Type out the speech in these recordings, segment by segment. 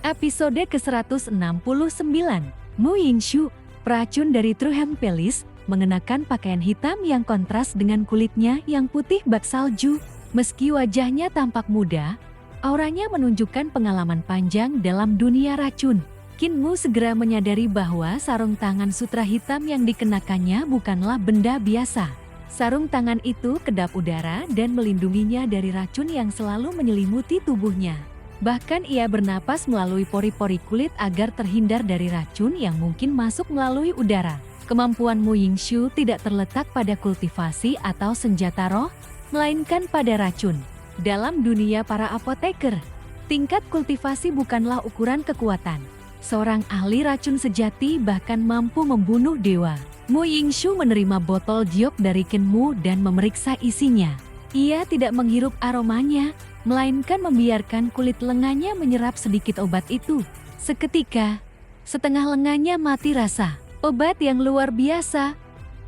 Episode ke-169, Mu Yingshu, peracun dari Truhem Palace, mengenakan pakaian hitam yang kontras dengan kulitnya yang putih bak salju. Meski wajahnya tampak muda, auranya menunjukkan pengalaman panjang dalam dunia racun. Kinmu segera menyadari bahwa sarung tangan sutra hitam yang dikenakannya bukanlah benda biasa. Sarung tangan itu kedap udara dan melindunginya dari racun yang selalu menyelimuti tubuhnya. Bahkan ia bernapas melalui pori-pori kulit agar terhindar dari racun yang mungkin masuk melalui udara. Kemampuan Mu Yingshu tidak terletak pada kultivasi atau senjata roh, melainkan pada racun. Dalam dunia para apoteker, tingkat kultivasi bukanlah ukuran kekuatan. Seorang ahli racun sejati bahkan mampu membunuh dewa. Mu Yingshu menerima botol giok dari Kinmu dan memeriksa isinya. Ia tidak menghirup aromanya, melainkan membiarkan kulit lengannya menyerap sedikit obat itu. Seketika, setengah lengannya mati rasa. Obat yang luar biasa,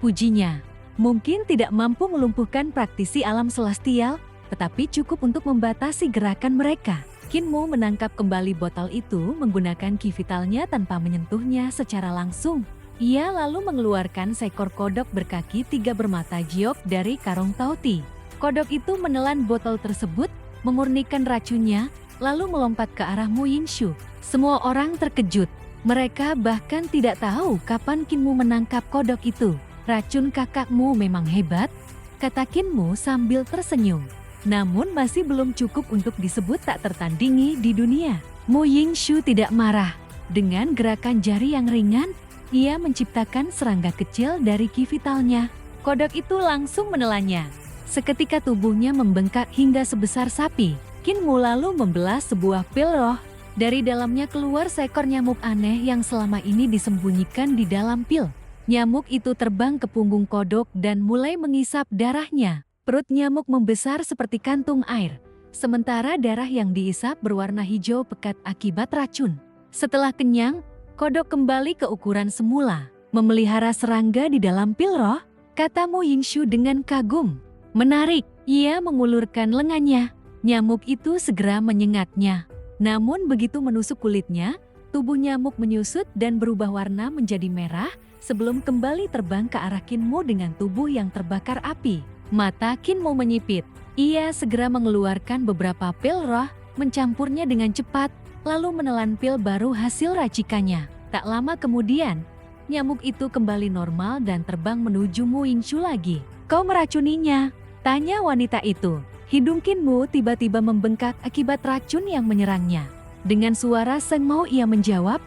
pujinya. Mungkin tidak mampu melumpuhkan praktisi alam celestial, tetapi cukup untuk membatasi gerakan mereka. Kinmu menangkap kembali botol itu menggunakan ki vitalnya tanpa menyentuhnya secara langsung. Ia lalu mengeluarkan seekor kodok berkaki 3 bermata giok dari karung Tauti. Kodok itu menelan botol tersebut, memurnikan racunnya, lalu melompat ke arah Mu Yingshu. Semua orang terkejut. Mereka bahkan tidak tahu kapan Kinmu menangkap kodok itu. Racun kakakmu memang hebat, kata Kinmu sambil tersenyum. Namun masih belum cukup untuk disebut tak tertandingi di dunia. Mu Yingshu tidak marah. Dengan gerakan jari yang ringan, ia menciptakan serangga kecil dari ki vitalnya. Kodok itu langsung menelannya. Seketika tubuhnya membengkak hingga sebesar sapi. Kinmu lalu membelah sebuah pil roh. Dari dalamnya keluar seekor nyamuk aneh yang selama ini disembunyikan di dalam pil. Nyamuk itu terbang ke punggung kodok dan mulai mengisap darahnya. Perut nyamuk membesar seperti kantung air. Sementara darah yang diisap berwarna hijau pekat akibat racun. Setelah kenyang, kodok kembali ke ukuran semula. Memelihara serangga di dalam pil roh, kata Mu Yingshu dengan kagum. Menarik, ia mengulurkan lengannya. Nyamuk itu segera menyengatnya. Namun begitu menusuk kulitnya, tubuh nyamuk menyusut dan berubah warna menjadi merah sebelum kembali terbang ke arah Kinmu dengan tubuh yang terbakar api. Mata Kinmu menyipit. Ia segera mengeluarkan beberapa pil roh, mencampurnya dengan cepat, lalu menelan pil baru hasil racikannya. Tak lama kemudian, nyamuk itu kembali normal dan terbang menuju Mu Yingshu lagi. Kau meracuninya? Tanya wanita itu. Hidung Kinmu tiba-tiba membengkak akibat racun yang menyerangnya. Dengan suara sengau ia menjawab,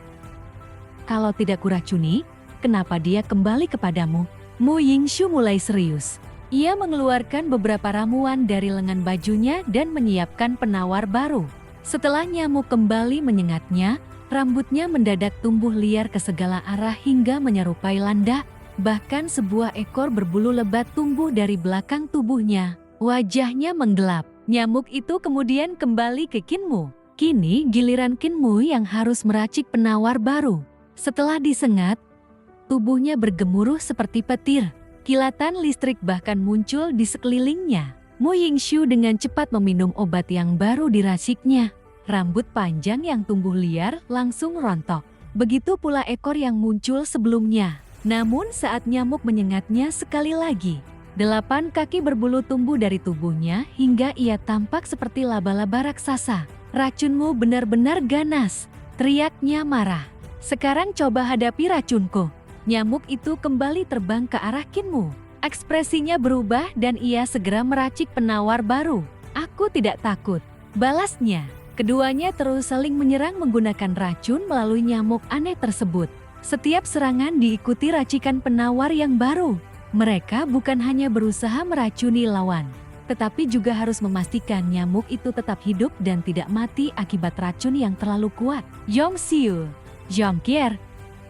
kalau tidak kuracuni, kenapa dia kembali kepadamu? Mu Yingshu mulai serius. Ia mengeluarkan beberapa ramuan dari lengan bajunya dan menyiapkan penawar baru. Setelah nyamuk kembali menyengatnya, rambutnya mendadak tumbuh liar ke segala arah hingga menyerupai landak. Bahkan sebuah ekor berbulu lebat tumbuh dari belakang tubuhnya. Wajahnya menggelap. Nyamuk itu kemudian kembali ke Kinmu. Kini giliran Kinmu yang harus meracik penawar baru. Setelah disengat, tubuhnya bergemuruh seperti petir. Kilatan listrik bahkan muncul di sekelilingnya. Mu Yingshu dengan cepat meminum obat yang baru diraciknya. Rambut panjang yang tumbuh liar langsung rontok. Begitu pula ekor yang muncul sebelumnya. Namun saat nyamuk menyengatnya sekali lagi, 8 kaki berbulu tumbuh dari tubuhnya hingga ia tampak seperti laba-laba raksasa. Racunmu benar-benar ganas, teriaknya marah. Sekarang coba hadapi racunku. Nyamuk itu kembali terbang ke arah Kinmu. Ekspresinya berubah dan ia segera meracik penawar baru. Aku tidak takut, balasnya. Keduanya terus saling menyerang menggunakan racun melalui nyamuk aneh tersebut. Setiap serangan diikuti racikan penawar yang baru. Mereka bukan hanya berusaha meracuni lawan, tetapi juga harus memastikan nyamuk itu tetap hidup dan tidak mati akibat racun yang terlalu kuat. Yong Xiu, Zhang Qier,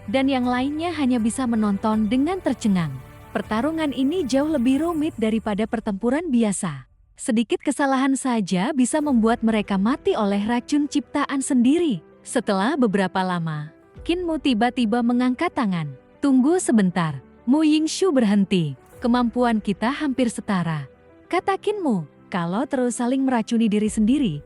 dan yang lainnya hanya bisa menonton dengan tercengang. Pertarungan ini jauh lebih rumit daripada pertempuran biasa. Sedikit kesalahan saja bisa membuat mereka mati oleh racun ciptaan sendiri. Setelah beberapa lama, Kinmu tiba-tiba mengangkat tangan. Tunggu sebentar. Mu Yingshu berhenti. Kemampuan kita hampir setara, kata Kinmu. Kalau terus saling meracuni diri sendiri,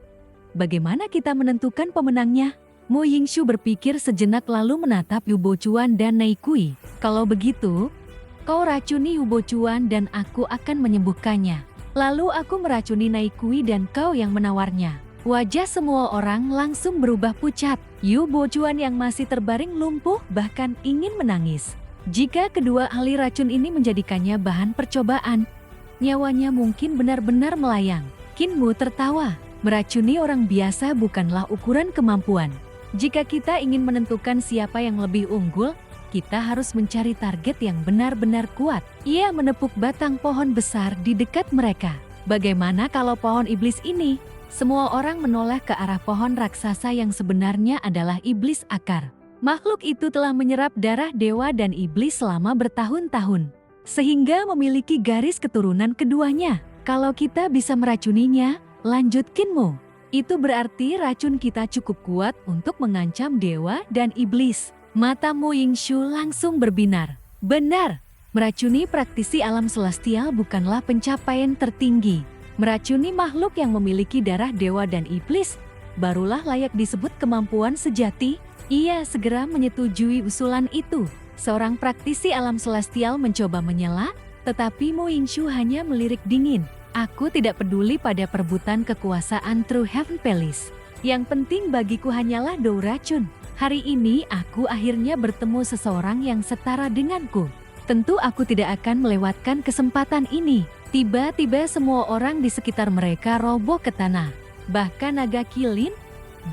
bagaimana kita menentukan pemenangnya? Mu Yingshu berpikir sejenak lalu menatap Yu Bochuan dan Neikui. Kalau begitu, kau racuni Yu Bochuan dan aku akan menyembuhkannya. Lalu aku meracuni Neikui dan kau yang menawarnya. Wajah semua orang langsung berubah pucat. Yu Bochuan yang masih terbaring lumpuh bahkan ingin menangis. Jika kedua ahli racun ini menjadikannya bahan percobaan, nyawanya mungkin benar-benar melayang. Qin Mu tertawa. Meracuni orang biasa bukanlah ukuran kemampuan. Jika kita ingin menentukan siapa yang lebih unggul, kita harus mencari target yang benar-benar kuat. Ia menepuk batang pohon besar di dekat mereka. Bagaimana kalau pohon iblis ini? Semua orang menoleh ke arah pohon raksasa yang sebenarnya adalah iblis akar. Makhluk itu telah menyerap darah dewa dan iblis selama bertahun-tahun, sehingga memiliki garis keturunan keduanya. Kalau kita bisa meracuninya, lanjut Qin Mu, itu berarti racun kita cukup kuat untuk mengancam dewa dan iblis. Mata Mu Yingshu langsung berbinar. Benar, meracuni praktisi alam celestial bukanlah pencapaian tertinggi. Meracuni makhluk yang memiliki darah dewa dan iblis, barulah layak disebut kemampuan sejati. Ia segera menyetujui usulan itu. Seorang praktisi alam celestial mencoba menyela, tetapi Mu Yingshu hanya melirik dingin. Aku tidak peduli pada perebutan kekuasaan True Heaven Palace. Yang penting bagiku hanyalah dou racun. Hari ini aku akhirnya bertemu seseorang yang setara denganku. Tentu aku tidak akan melewatkan kesempatan ini. Tiba-tiba semua orang di sekitar mereka roboh ke tanah. Bahkan naga kilin,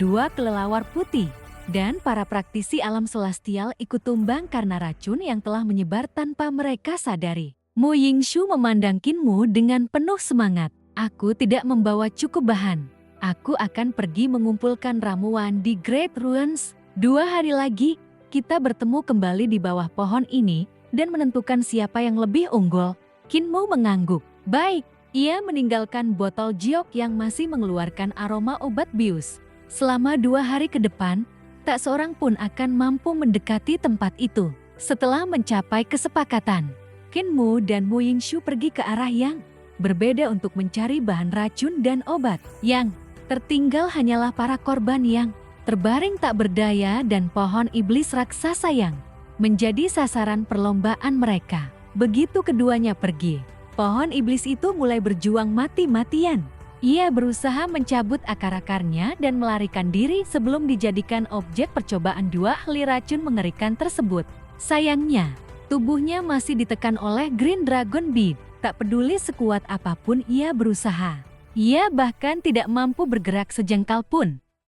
dua kelelawar putih, dan para praktisi alam celestial ikut tumbang karena racun yang telah menyebar tanpa mereka sadari. Mu Yingshu memandang Qin Mu dengan penuh semangat. Aku tidak membawa cukup bahan. Aku akan pergi mengumpulkan ramuan di Great Ruins. 2 hari lagi, kita bertemu kembali di bawah pohon ini dan menentukan siapa yang lebih unggul. Qin Mu mengangguk. Baik, ia meninggalkan botol jiok yang masih mengeluarkan aroma obat bius. Selama 2 hari ke depan, tak seorang pun akan mampu mendekati tempat itu. Setelah mencapai kesepakatan, Qin Mu dan Mu Yingshu pergi ke arah yang berbeda untuk mencari bahan racun dan obat. Yang tertinggal hanyalah para korban yang terbaring tak berdaya dan pohon iblis raksasa yang menjadi sasaran perlombaan mereka. Begitu keduanya pergi, pohon iblis itu mulai berjuang mati-matian. Ia berusaha mencabut akar-akarnya dan melarikan diri sebelum dijadikan objek percobaan dua ahli racun mengerikan tersebut. Sayangnya, tubuhnya masih ditekan oleh Green Dragon Bead. Tak peduli sekuat apapun ia berusaha, ia bahkan tidak mampu bergerak sejengkal pun.